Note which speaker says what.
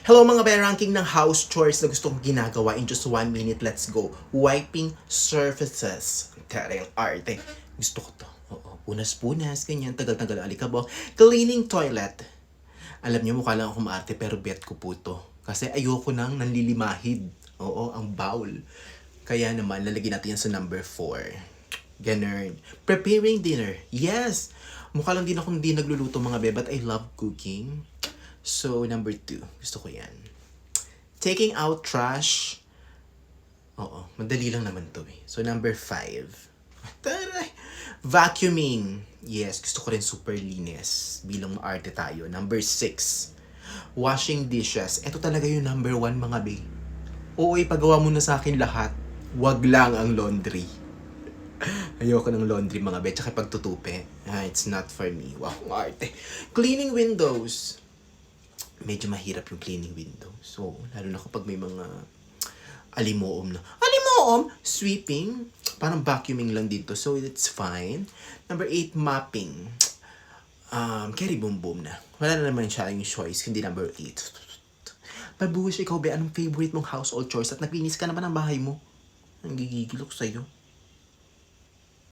Speaker 1: Hello mga ranking ng house chores na gusto kong ginagawa in just 1 minute. Let's go. Wiping surfaces. Tarang arte. Gusto ko to. Oo. Punas-punas, ganyan. Tagal-tagal alikabok. Cleaning toilet. Alam niyo, mukha lang ako maarte pero bet ko po to. Kasi ayoko nang nanlilimahid. Oo, ang bowl. Kaya naman, lalagyan natin yan sa number 4. Ganun. Preparing dinner. Yes! Mukha lang din ako hindi nagluluto mga be, but I love cooking. So, number 2. Gusto ko yan. Taking out trash. Oo, madali lang naman to eh. So, number 5. Taray! Vacuuming. Yes, gusto ko rin super linis. Bilang maarte tayo. Number 6. Washing dishes. Ito talaga yung number 1 mga be. Oo, ipagawa mo na sa akin lahat. Wag lang ang laundry. Ayoko ng laundry mga be. Tsaka pagtutupi. It's not for me. Wow, arte. Cleaning windows. Medyo mahirap yung cleaning windows. So, lalo na kapag may mga alimoom na. Alimoom? Sweeping? Parang vacuuming lang dito. So, it's fine. Number 8, mopping. Carry boom boom na. Wala na naman siya yung choice. Hindi number 8. Babush, ikaw ba? Anong favorite mong household chores? At naglinis ka naman ang bahay mo? Ang gigigil ako sa'yo.